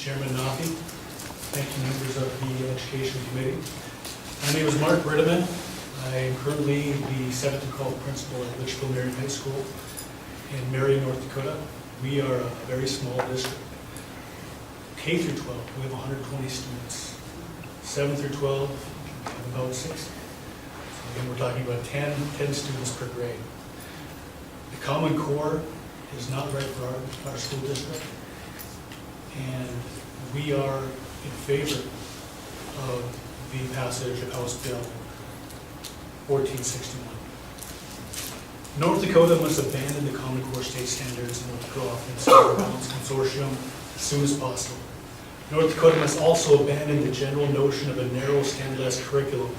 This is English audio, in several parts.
Chairman Nafi. Thank you, members of the Education Committee. My name is Marc Ritteman. I am currently the 7th and 12th principal at Litchfield Marion High School in Marion, North Dakota. We are a very small district. K through 12, we have 120 students. 7 through 12, we have about 60. So again, we're talking about 10 students per grade. The Common Core is not right for our school district, and we are in favor of the passage of House Bill 1461. North Dakota must abandon the Common Core state standards and withdraw from the Standard Balance Consortium as soon as possible. North Dakota must also abandon the general notion of a narrow standardized curriculum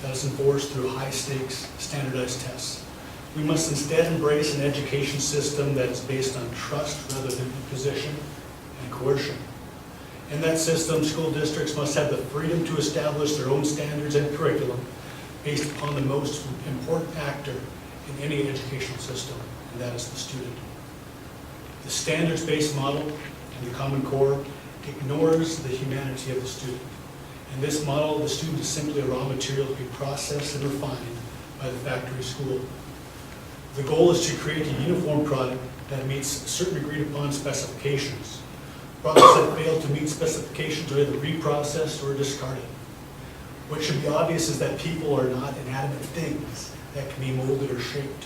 that is enforced through high-stakes standardized tests. We must instead embrace an education system that is based on trust rather than imposition and coercion. In that system, school districts must have the freedom to establish their own standards and curriculum based upon the most important actor in any educational system, and that is the student. The standards-based model and the Common Core ignores the humanity of the student. In this model, the student is simply a raw material to be processed and refined by the factory school. The goal is to create a uniform product that meets certain agreed upon specifications. Products that fail to meet specifications are either reprocessed or discarded. What should be obvious is that people are not inanimate things that can be molded or shaped.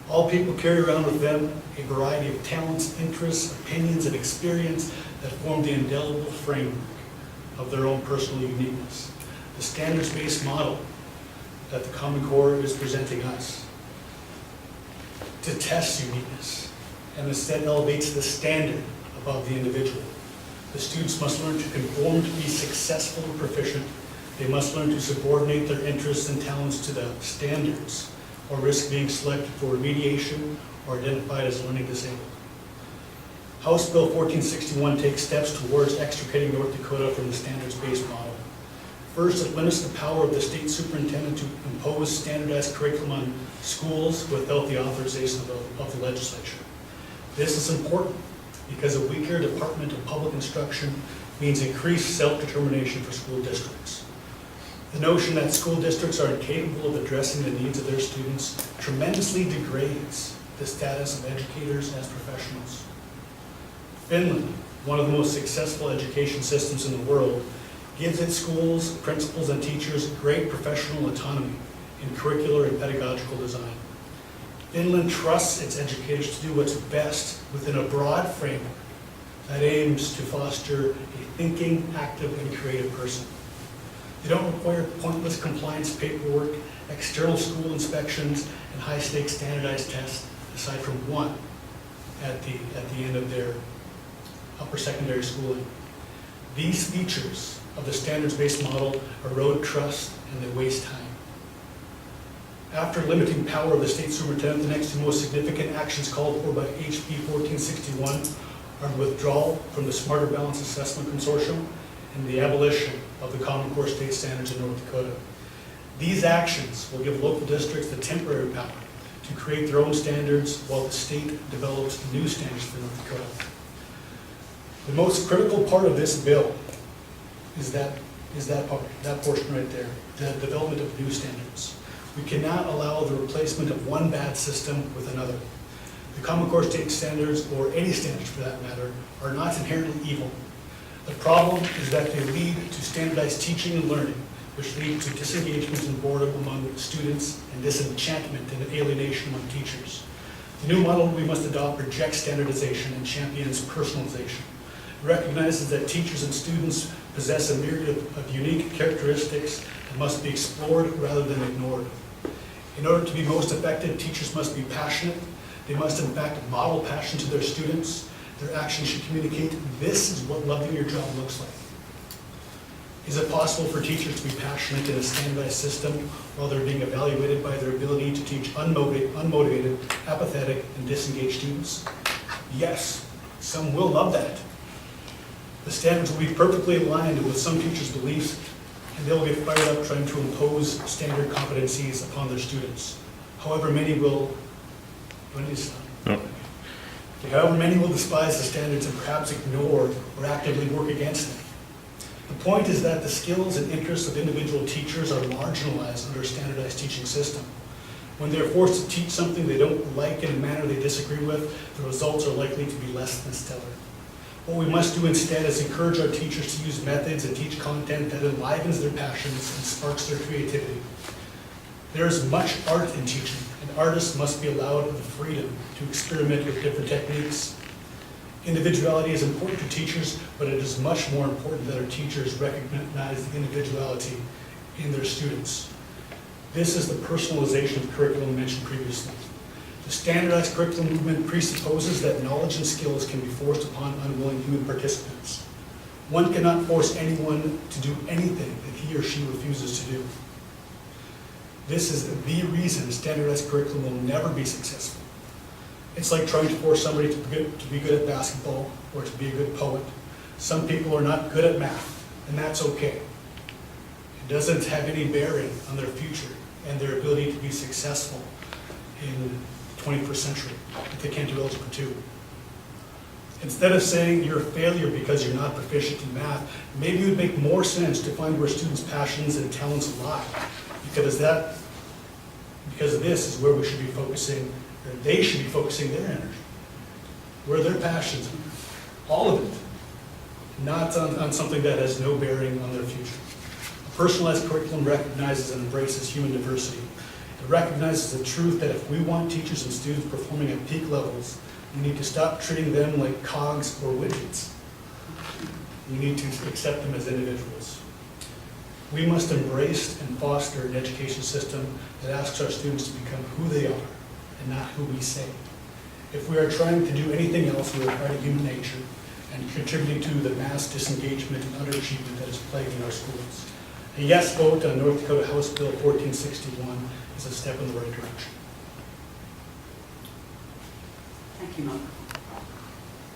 All people carry around with them a variety of talents, interests, opinions, and experience that form the indelible framework of their own personal uniqueness. The standards-based model that the Common Core is presenting us to test uniqueness and instead elevates the standard above the individual. The students must learn to conform to be successful and proficient. They must learn to subordinate their interests and talents to the standards or risk being selected for remediation or identified as learning disabled. House Bill 1461 takes steps towards extricating North Dakota from the standards-based model. First, it limits the power of the state superintendent to impose standardized curriculum on schools without the authorization of the legislature. This is important because a weaker Department of Public Instruction means increased self-determination for school districts. The notion that school districts are incapable of addressing the needs of their students tremendously degrades the status of educators as professionals. Finland, one of the most successful education systems in the world, gives its schools, principals, and teachers great professional autonomy in curricular and pedagogical design. Finland trusts its educators to do what's best within a broad framework that aims to foster a thinking, active, and creative person. They don't require pointless compliance paperwork, external school inspections, and high-stakes standardized tests, aside from one at the end of their upper secondary schooling. These features of the standards-based model erode trust and they waste time. After limiting power of the state superintendent, the next two most significant actions called for by HB 1461 are the withdrawal from the Smarter Balance Assessment Consortium and the abolition of the Common Core state standards in North Dakota. These actions will give local districts the temporary power to create their own standards while the state develops new standards for North Dakota. The most critical part of this bill is that portion right there, the development of new standards. We cannot allow the replacement of one bad system with another. The Common Core state standards, or any standards for that matter, are not inherently evil. The problem is that they lead to standardized teaching and learning, which lead to disengagement and boredom among students and disenchantment and alienation among teachers. The new model we must adopt rejects standardization and champions personalization. It recognizes that teachers and students possess a myriad of unique characteristics that must be explored rather than ignored. In order to be most effective, teachers must be passionate. They must in fact model passion to their students. Their actions should communicate, this is what loving your job looks like. Is it possible for teachers to be passionate in a standardized system while they're being evaluated by their ability to teach unmotivated, apathetic, and disengaged students? Yes, some will love that. The standards will be perfectly aligned with some teachers' beliefs, and they'll get fired up trying to impose standard competencies upon their students. However, many will, when is No. However, many will despise the standards and perhaps ignore or actively work against them. The point is that the skills and interests of individual teachers are marginalized under a standardized teaching system. When they're forced to teach something they don't like in a manner they disagree with, the results are likely to be less than stellar. What we must do instead is encourage our teachers to use methods and teach content that enlivens their passions and sparks their creativity. There is much art in teaching, and artists must be allowed the freedom to experiment with different techniques. Individuality is important to teachers, but it is much more important that our teachers recognize the individuality in their students. This is the personalization of curriculum mentioned previously. The standardized curriculum movement presupposes that knowledge and skills can be forced upon unwilling human participants. One cannot force anyone to do anything that he or she refuses to do. This is the reason standardized curriculum will never be successful. It's like trying to force somebody to be good at basketball or to be a good poet. Some people are not good at math, and that's okay. It doesn't have any bearing on their future and their ability to be successful in the 21st century if they can't do Algebra 2. Instead of saying you're a failure because you're not proficient in math, maybe it would make more sense to find where students' passions and talents lie, because this is where we should be focusing, or they should be focusing their energy. Where their passions, all of it, not on something that has no bearing on their future. A personalized curriculum recognizes and embraces human diversity. It recognizes the truth that if we want teachers and students performing at peak levels, we need to stop treating them like cogs or widgets. We need to accept them as individuals. We must embrace and foster an education system that asks our students to become who they are and not who we say. If we are trying to do anything else, we are fighting human nature and contributing to the mass disengagement and underachievement that is plaguing our schools. A yes vote on North Dakota House Bill 1461 is a step in the right direction. Thank you, Mark.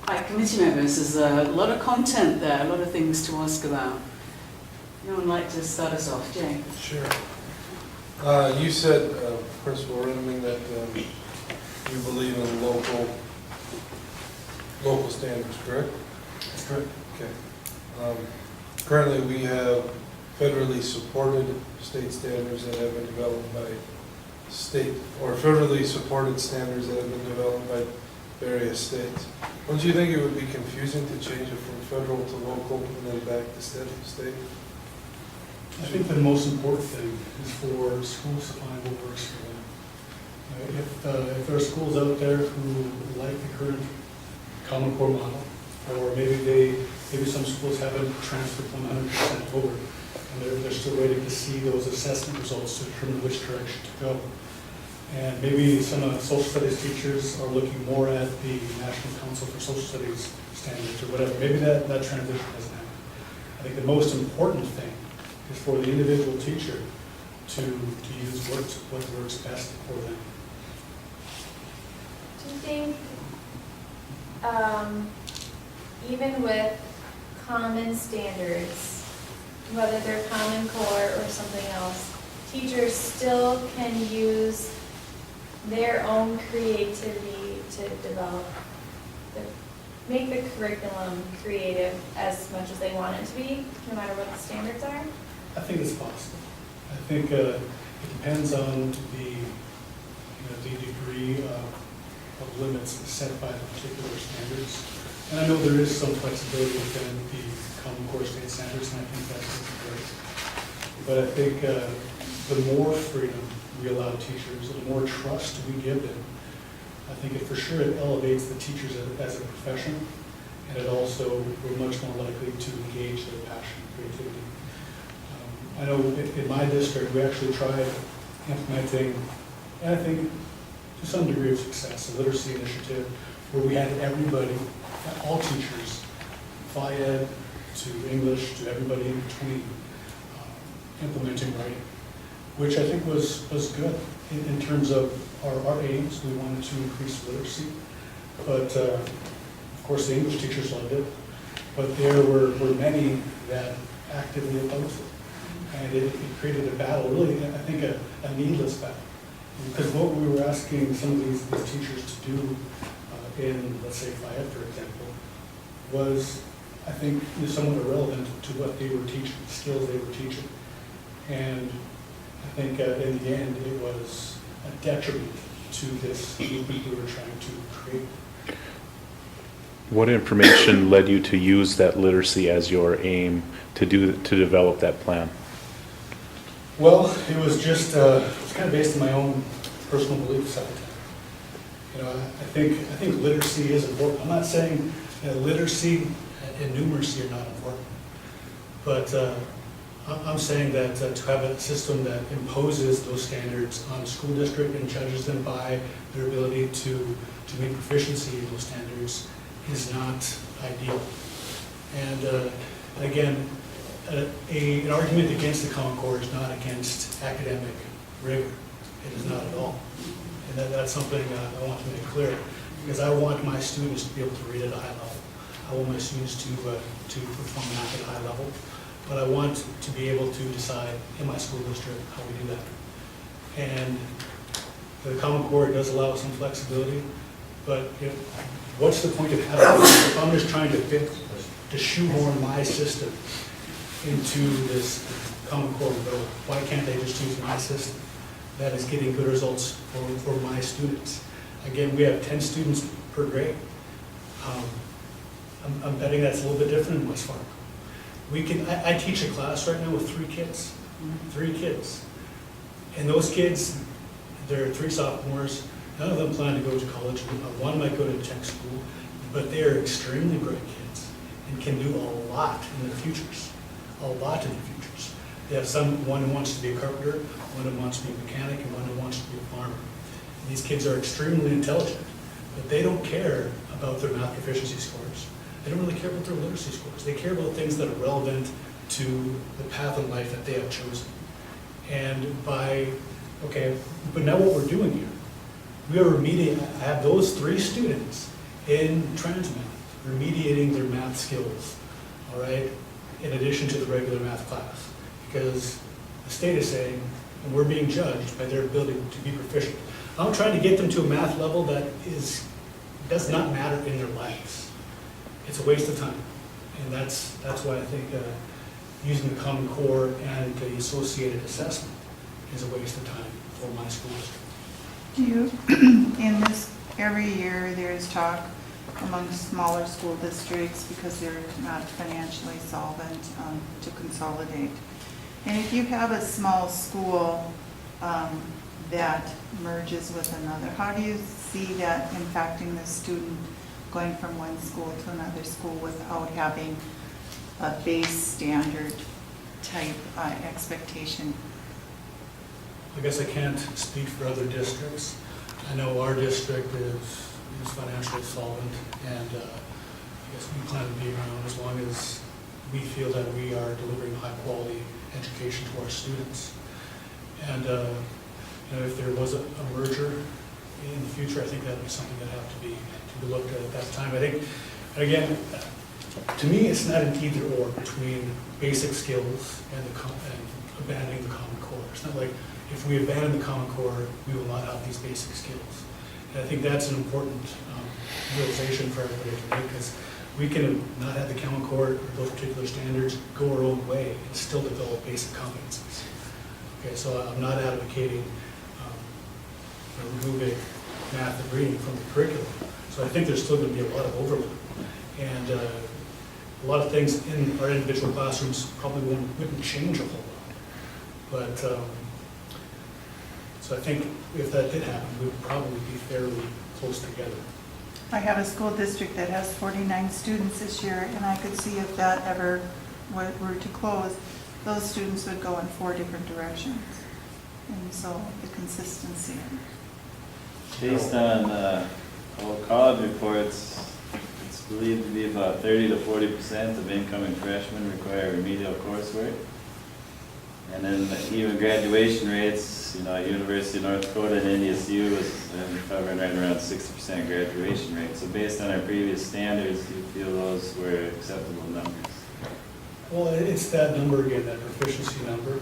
Right, committee members, there's a lot of content there, a lot of things to ask about. Anyone like to start us off? Jane? Sure. You said, Principal Ritteman, that you believe in local standards, correct? That's correct. Okay. Currently, we have federally supported state standards that have been developed by state, or federally supported standards that have been developed by various states. Don't you think it would be confusing to change it from federal to local and then back to state? I think the most important thing is for schools to find what works for them. If there are schools out there who like the current Common Core model, or maybe some schools haven't transferred 100% over, and they're still waiting to see those assessment results to determine which direction to go. And maybe some social studies teachers are looking more at the National Council for Social Studies standards or whatever. Maybe that transition hasn't happened. I think the most important thing is for the individual teacher to use what works best for them. Do you think, even with common standards, whether they're Common Core or something else, teachers still can use their own creativity to develop, make the curriculum creative as much as they want it to be, no matter what the standards are? I think it's possible. I think it depends on the degree of limits set by the particular standards. And I know there is some flexibility within the Common Core state standards, and I think that's great. But I think the more freedom we allow teachers, the more trust we give them, I think it elevates the teachers as a profession, and it also, we're much more likely to engage their passion and creativity. I know in my district, we actually tried implementing, and I think to some degree of success, a literacy initiative where we had everybody, all teachers, Phi Ed to English to everybody in between, implementing writing, which I think was good in terms of our aims. We wanted to increase literacy, but of course the English teachers loved it, but there were many that actively opposed it. And it created a battle, really, I think a needless battle. Because what we were asking some of these teachers to do in, let's say, Fayette, for example, was, I think, somewhat irrelevant to what they were teaching, the skills they were teaching. And I think in the end, it was a detriment to this movement we were trying to create. What information led you to use that literacy as your aim to develop that plan? Well, it was just, it's kind of based on my own personal beliefs at the time. You know, I think literacy is important. I'm not saying literacy and numeracy are not important, but I'm saying that to have a system that imposes those standards on the school district and judges them by their ability to meet proficiency in those standards is not ideal. And again, an argument against the Common Core is not against academic rigor. It is not at all. And that's something I want to make clear, because I want my students to be able to read at a high level. I want my students to perform math at a high level, but I want to be able to decide in my school district how we do that. And the Common Core does allow some flexibility, but what's the point of having it if I'm just trying to shoehorn my system into this Common Core bill? Why can't they just use my system that is getting good results for my students? Again, we have 10 students per grade. I'm betting that's a little bit different in West Fargo. I teach a class right now with 3 kids. 3 kids. And those kids, they're 3 sophomores. None of them plan to go to college. One might go to tech school, but they are extremely bright kids and can do a lot in their futures. A lot in their futures. They have one who wants to be a carpenter, one who wants to be a mechanic, and one who wants to be a farmer. And these kids are extremely intelligent, but they don't care about their math proficiency scores. They don't really care about their literacy scores. They care about things that are relevant to the path in life that they have chosen. And but now what we're doing here, we are I have those 3 students in trans math, remediating their math skills, all right, in addition to the regular math class. Because the state is saying, and we're being judged by their ability to be proficient. I'm trying to get them to a math level that does not matter in their lives. It's a waste of time. And that's why I think using the Common Core and the associated assessment is a waste of time for my school district. Do you, in this, every year there's talk among smaller school districts because they're not financially solvent to consolidate. And if you have a small school that merges with another, how do you see that impacting the student going from one school to another school without having a base standard type expectation? I guess I can't speak for other districts. I know our district is financially solvent, and I guess we plan to be around as long as we feel that we are delivering high quality education to our students. And if there was a merger in the future, I think that would be something that have to be looked at that time. I think, again, to me, it's not an either or between basic skills and abandoning the Common Core. It's not like if we abandon the Common Core, we will not have these basic skills. And I think that's an important realization for everybody to make, because we can not have the Common Core or those particular standards, go our own way and still develop basic competencies. Okay, so I'm not advocating removing math and reading from the curriculum. So I think there's still going to be a lot of overlap. And a lot of things in our individual classrooms probably wouldn't change a whole lot. But so I think if that did happen, we would probably be fairly close together. I have a school district that has 49 students this year, and I could see if that ever were to close, those students would go in 4 different directions. And so the consistency. Based on all college reports, it's believed to be about 30 to 40% of incoming freshmen require remedial coursework. And then even graduation rates, at University of North Dakota and NDSU is hovering right around 60% graduation rate. So based on our previous standards, do you feel those were acceptable numbers? Well, it's that number again, that proficiency number.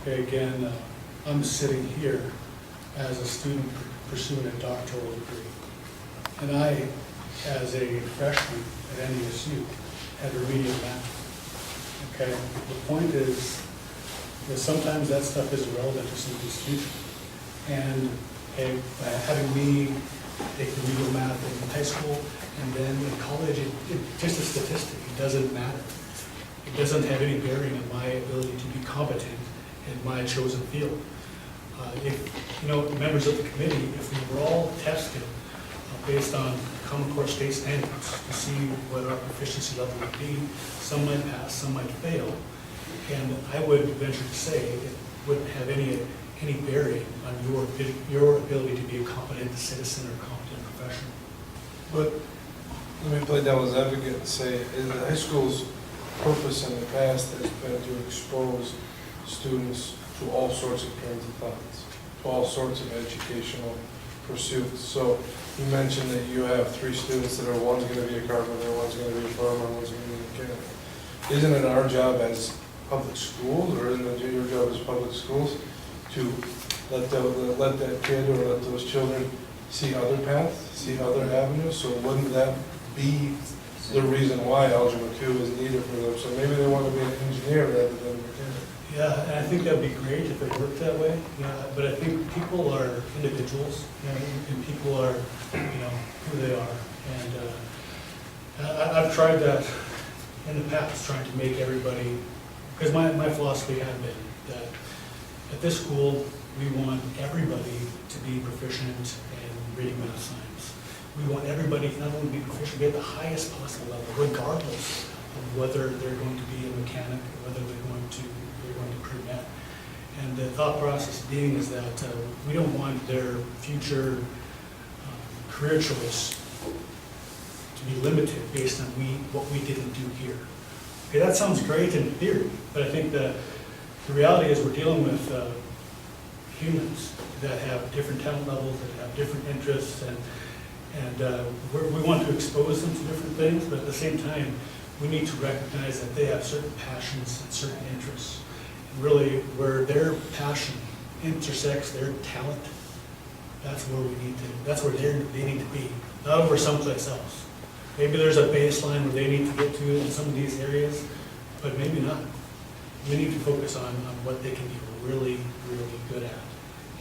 Okay, again, I'm sitting here as a student pursuing a doctoral degree. And I, as a freshman at NDSU, had remedial math. Okay, the point is that sometimes that stuff is irrelevant to somebody's future. And having me take remedial math in high school and then in college, it's just a statistic. It doesn't matter. It doesn't have any bearing on my ability to be competent in my chosen field. If, members of the committee, if we were all tested based on Common Core state standards to see what our proficiency level would be, some might pass, some might fail, and I would venture to say it wouldn't have any bearing on your ability to be a competent citizen or competent professional. But let me play devil's advocate and say, in the high school's purpose in the past has been to expose students to all sorts of kinds of thoughts, to all sorts of educational pursuits. So you mentioned that you have 3 students that are, one's going to be a carpenter, one's going to be a farmer, one's going to be a mechanic. Isn't it our job as public schools, or isn't it your job as public schools, to let that kid or let those children see other paths, see other avenues? So wouldn't that be the reason why Algebra 2 is needed for them? So maybe they want to be an engineer rather than a mechanic. Yeah, and I think that'd be great if it worked that way. Yeah, but I think people are individuals, and people are, who they are. And I've tried that in the past, trying to make everybody, because my philosophy had been that at this school, we want everybody to be proficient in reading, math, science. We want everybody not only to be proficient, but at the highest possible level, regardless of whether they're going to be a mechanic or whether they're going to pre-med. And the thought process being is that we don't want their future career choice to be limited based on what we didn't do here. Okay, that sounds great in theory, but I think the reality is we're dealing with humans that have different talent levels, that have different interests, and we want to expose them to different things, but at the same time, we need to recognize that they have certain passions and certain interests. And really, where their passion intersects their talent, that's where they need to be, not over someplace else. Maybe there's a baseline where they need to get to in some of these areas, but maybe not. We need to focus on what they can be really, really good at,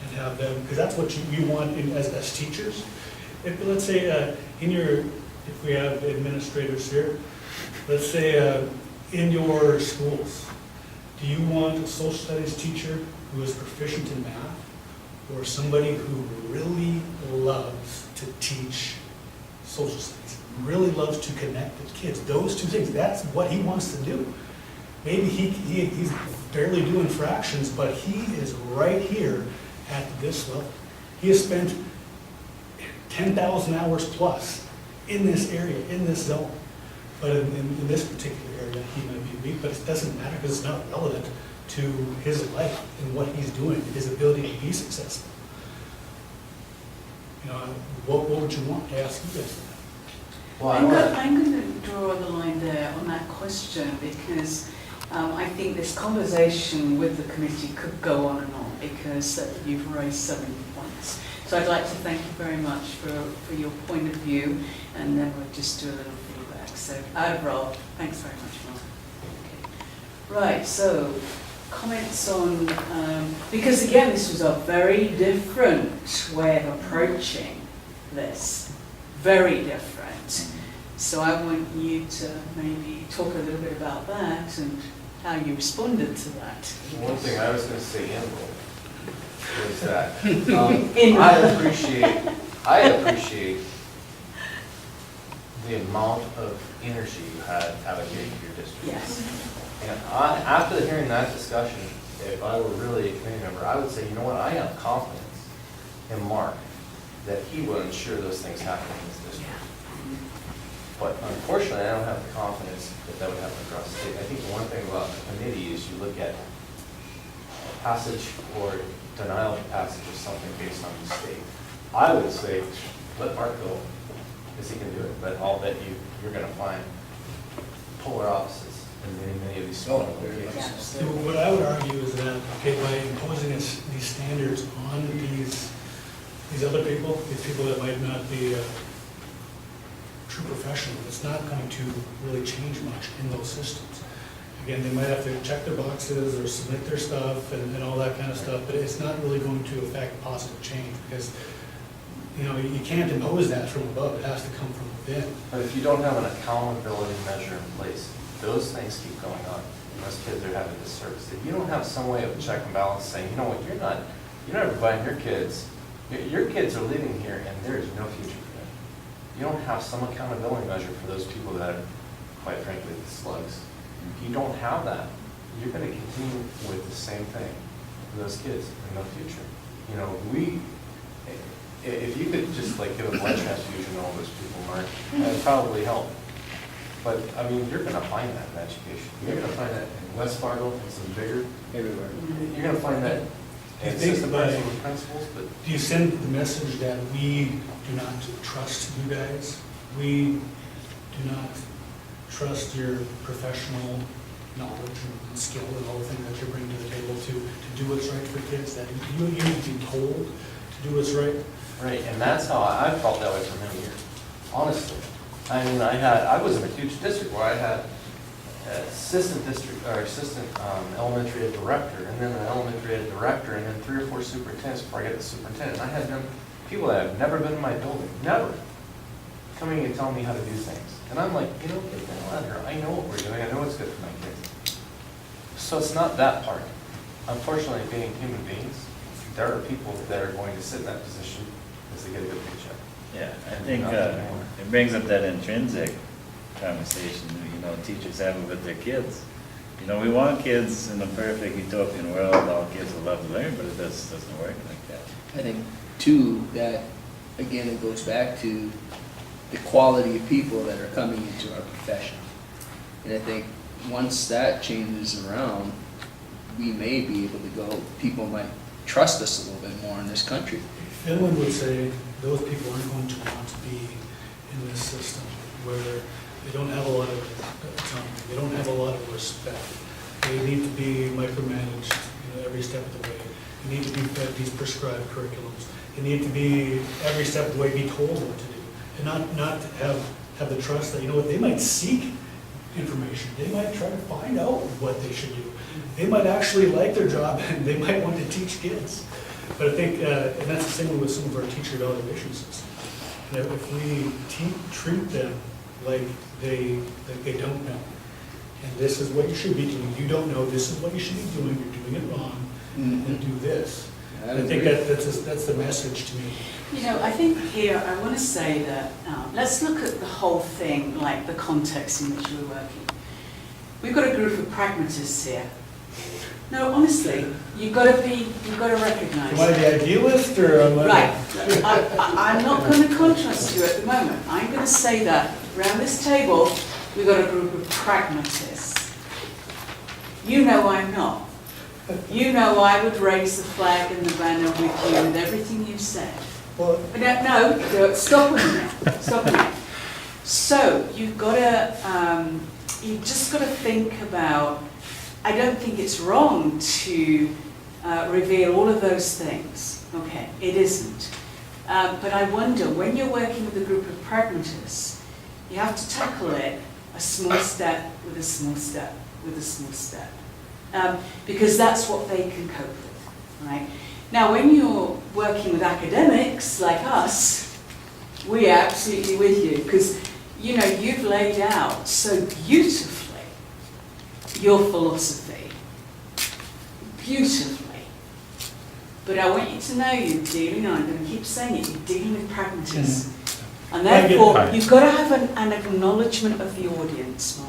and have them, because that's what you want as teachers. Let's say if we have administrators here, let's say in your schools, do you want a social studies teacher who is proficient in math, or somebody who really loves to teach social studies, really loves to connect with kids? Those two things, that's what he wants to do. Maybe he's barely doing fractions, but he is right here at this level. He has spent 10,000 hours plus in this area, in this zone. But in this particular area, he might be weak, but it doesn't matter because it's not relevant to his life and what he's doing, his ability to be successful. What would you want to ask you guys? Well, I'm going to draw the line there on that question, because I think this conversation with the committee could go on and on, because you've raised so many points. So I'd like to thank you very much for your point of view, and then we'll just do a little feedback. So out of roll, thanks very much, Mark. Okay. Right, so comments on, because again, this was a very different way of approaching this, very different. So I want you to maybe talk a little bit about that and how you responded to that. One thing I was going to say, Annabelle, was that I appreciate the amount of energy you had allocated to your district. Yes. And after hearing that discussion, if I were really a committee member, I would say, you know what, I have confidence in Mark that he will ensure those things happen in this district. But unfortunately, I don't have the confidence that that would happen across the state. I think the one thing about the committee is you look at passage or denial of passage of something based on the state. I would say, let Mark go, because he can do it, but I'll bet you're going to find polar opposites in many of these smaller locations. So what I would argue is that, okay, by imposing these standards on these other people, these people that might not be true professional, it's not going to really change much in those systems. Again, they might have to check their boxes or submit their stuff and all that kind of stuff, but it's not really going to affect positive change because, you know, you can't impose that from above, it has to come from within. But if you don't have an accountability measure in place, those things keep going on, and those kids are having disservice. If you don't have some way of check and balance saying, you know what, you're not providing your kids are living here and there is no future for them. You don't have some accountability measure for those people that are, quite frankly, the slugs. If you don't have that, you're going to continue with the same thing for those kids and no future. You know, if you could just like give a blood transfusion to all those people, Mark, that would probably help. But, I mean, you're going to find that in education. You're going to find that in West Fargo and some bigger, everywhere. You're going to find that in assistant principals, but. Do you send the message that we do not trust you guys? We do not trust your professional knowledge and skill and all the things that you bring to the table to do what's right for kids, that you need to be told to do what's right? Right, and that's how I felt that way for many years, honestly. I mean, I was in a huge district where I had assistant elementary ed director, and then an elementary ed director, and then 3 or 4 superintendents before I got the superintendent. And I had people that have never been in my building, never, coming and telling me how to do things. And I'm like, you know, get the hell out of here. I know what we're doing. I know what's good for my kids. So it's not that part. Unfortunately, being human beings, there are people that are going to sit in that position as they get a good paycheck. Yeah, I think it brings up that intrinsic conversation, you know, teachers have it with their kids. You know, we want kids in a perfect utopian world, all kids will love to learn, but it doesn't work like that. I think, too, that, again, it goes back to the quality of people that are coming into our profession. And I think once that changes around, we may be able to go, people might trust us a little bit more in this country. Finland would say those people aren't going to want to be in this system where they don't have a lot of autonomy, they don't have a lot of respect. They need to be micromanaged, you know, every step of the way. They need to be fed these prescribed curriculums. They need to be, every step of the way, be told what to do. And not have the trust that, you know what, they might seek information. They might try to find out what they should do. They might actually like their job and they might want to teach kids. But I think, and that's the same with some of our teacher evaluation systems. That if we treat them like they don't know, and this is what you should be doing, you don't know, this is what you should be doing, you're doing it wrong, and do this. I think that's the message to me. You know, I think here I want to say that let's look at the whole thing, like the context in which we're working. We've got a group of pragmatists here. No, honestly, you've got to recognise. Am I the idealist or am I? Right. I'm not going to contrast you at the moment. I'm going to say that around this table we've got a group of pragmatists. You know I'm not. You know I would raise the flag and the banner with you with everything you've said. Well, No, stop a minute. Stop a minute. So you've just got to think about. I don't think it's wrong to reveal all of those things. Okay, it isn't. But I wonder, when you're working with a group of pragmatists, you have to tackle it a small step with a small step with a small step. Because that's what they can cope with, right? Now, when you're working with academics like us, we're absolutely with you, because, you know, you've laid out so beautifully your philosophy, beautifully. But I want you to know you're dealing, I'm going to keep saying it, you're dealing with pragmatists. And therefore, you've got to have an acknowledgement of the audience,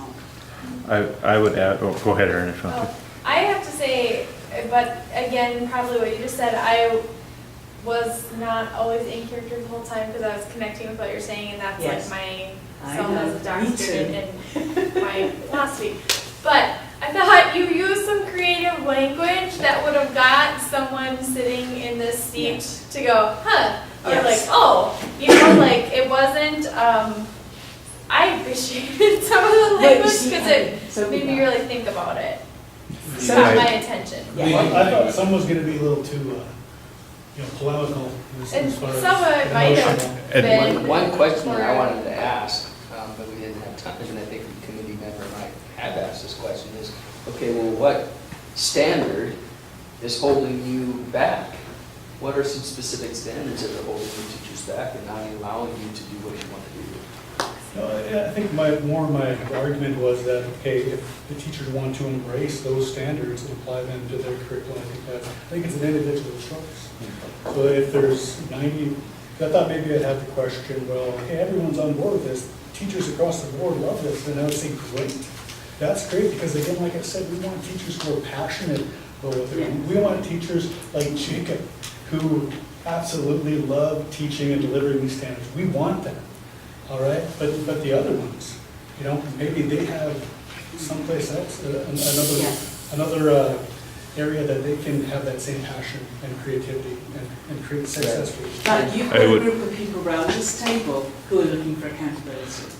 Mark. I would add, oh, go ahead, Erin, if you want to. I have to say, but again, probably what you just said, I was not always in character the whole time because I was connecting with what you're saying, and that's Yes. like my I self know. as a doctor Me too. student and my philosophy. But I thought you used some creative language that would have got someone sitting in this seat Yes. to go, huh, or Yes. like, oh, you know, like it wasn't, I appreciated some of the But you language see, because it so made me really think about it. So- Got my attention. Yeah. I thought someone was going to be a little too, polemical. And as far as some of it might have emotional. And been. one question that I wanted to ask times, and I think the committee member might have asked this question, is, okay, well, what standard is holding you back? What are some specific standards that are holding you teachers back and not allowing you to do what you want to do? No, I think my argument was that, okay, if the teachers want to embrace those standards and apply them to their curriculum, I think it's an individual choice. So if there's 90, I thought maybe I'd have the question, well, okay, everyone's on board with this, teachers across the board love this, and I would say, great. That's great, because again, like I said, we want teachers who are passionate about what they're doing. We want teachers like Jacob, who absolutely love teaching and delivering these standards. We want them. All right, but the other ones, you know, maybe they have someplace else, another area that they can have that same passion and creativity and create success for. But you've got a group of people around this table who are looking for accountability.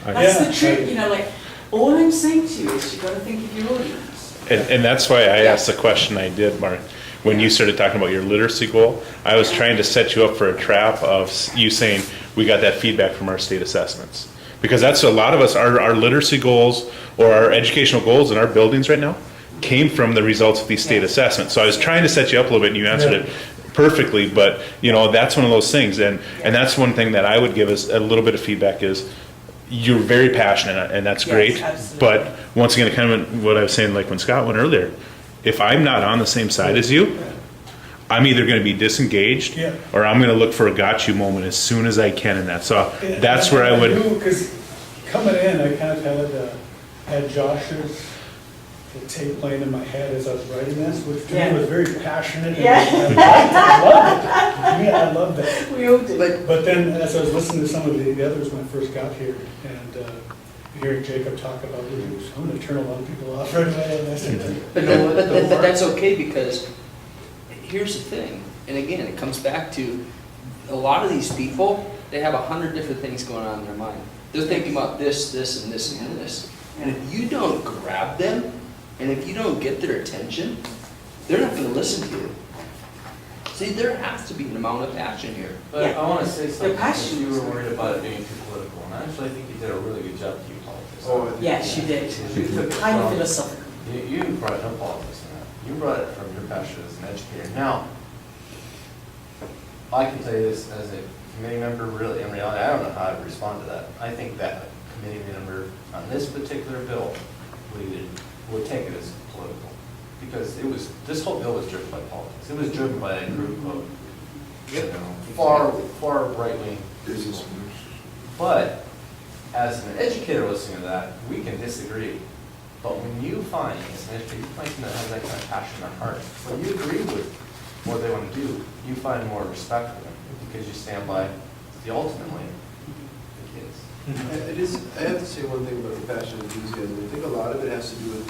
I- That's the truth, you know, like, all I'm saying to you is you've got to think of your audience. And that's why I asked the question I did, Mark. When you started talking about your literacy goal, I was trying to set you up for a trap of you saying, we got that feedback from our state assessments. Because that's a lot of us, our literacy goals or our educational goals in our buildings right now came from the results of these state assessments. So I was trying to set you up a little bit and you answered it perfectly, but you know, that's one of those things. And that's one thing that I would give as a little bit of feedback is, you're very passionate and that's great. Absolutely. But once again, kind of what I was saying, like when Scott went earlier, if I'm not on the same side as you, I'm either going to be disengaged or I'm going to look for a got you moment as soon as I can in that. So that's where I would. Because coming in, I kind of had Josh's tape playing in my head as I was writing this, which to me was very passionate. And I loved it. To me, I loved that. We all do. But then as I was listening to some of the others when I first got here and hearing Jacob talk about, I'm going to turn a lot of people off right away. And I said, But that's okay, because here's the thing, and again, it comes back to a lot of these people, they have 100 different things going on in their mind. They're thinking about this, this, and this, and this. And if you don't grab them, and if you don't get their attention, they're not going to listen to you. See, there has to be an amount of passion here. But I want to say something, passion because you is were worried there. about it being too political, and actually I think you did a really good job keeping politics. Oh, Yes, you did. You took it Highly from- philosophical. You brought no politics in that. You brought it from your passion as an educator. Now, I can tell you this as a committee member, really, in reality, I don't know how I'd respond to that. I think that a committee member on this particular bill would take it as political. Because this whole bill was driven by politics. It was driven by a group of, you know, far right-wing business. But as an educator listening to that, we can disagree. But when you find, as an educator, you find someone that has that kind of passion in their heart, when you agree with what they want to do, you find more respect for them because you stand by the ultimate lane, the kids. It is, I have to say one thing about the passion and enthusiasm. I think a lot of it has to do with,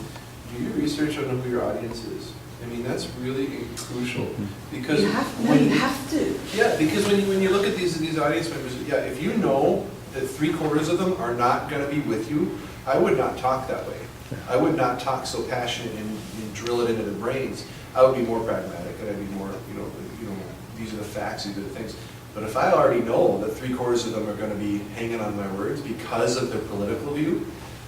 do your research on who your audience is. I mean, that's really crucial, because You have to. Yeah, because when you look at these audience members, yeah, if you know that 3/4 of them are not going to be with you, I would not talk that way. I would not talk so passionate and drill it into their brains. I would be more pragmatic, and I'd be more, you know, these are the facts, these are the things. But if I already know that 3/4 of them are going to be hanging on my words because of their political view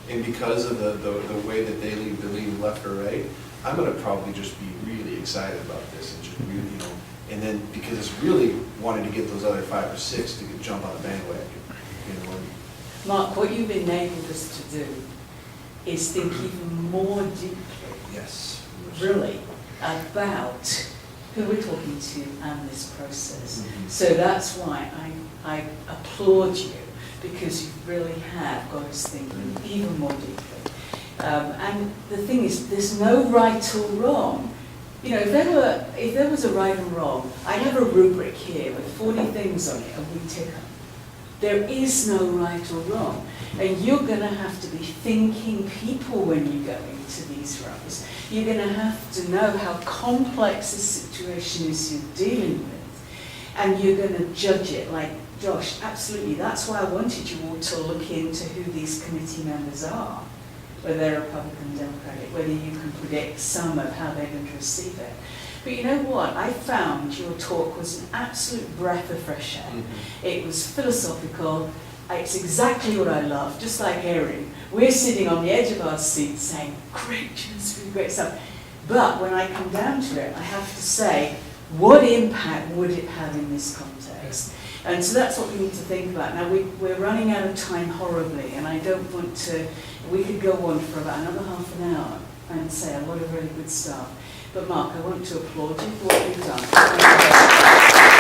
and because of the way that they lean left or right, I'm going to probably just be really excited about this and just really, you know, and then because it's really wanting to get those other 5 or 6 to jump on the bandwagon, you know. Mark, what you've enabled us to do is think even more deeply, Yes. really, about who we're talking to and this process. So that's why I applaud you, because you really have got us thinking even more deeply. And the thing is, there's no right or wrong. You know, if there was a right and wrong, I'd have a rubric here with 40 things on it and we tick them. There is no right or wrong. And you're going to have to be thinking people when you go into these roles. You're going to have to know how complex the situation is you're dealing with. And you're going to judge it like, Josh, absolutely. That's why I wanted you all to look into who these committee members are, whether they're Republican, Democratic, whether you can predict some of how they're going to receive it. But you know what? I found your talk was an absolute breath of fresh air. It was philosophical, It's exactly what I love, just like Erin. We're sitting on the edge of our seats saying, great, just really great stuff. But when I come down to it, I have to say, what impact would it have in this context? And so that's what we need to think about. Now, we're running out of time horribly, and I don't want to, we could go on for about another half an hour and say a lot of really good stuff. But Mark, I want to applaud you for what you've done. Thank you very much.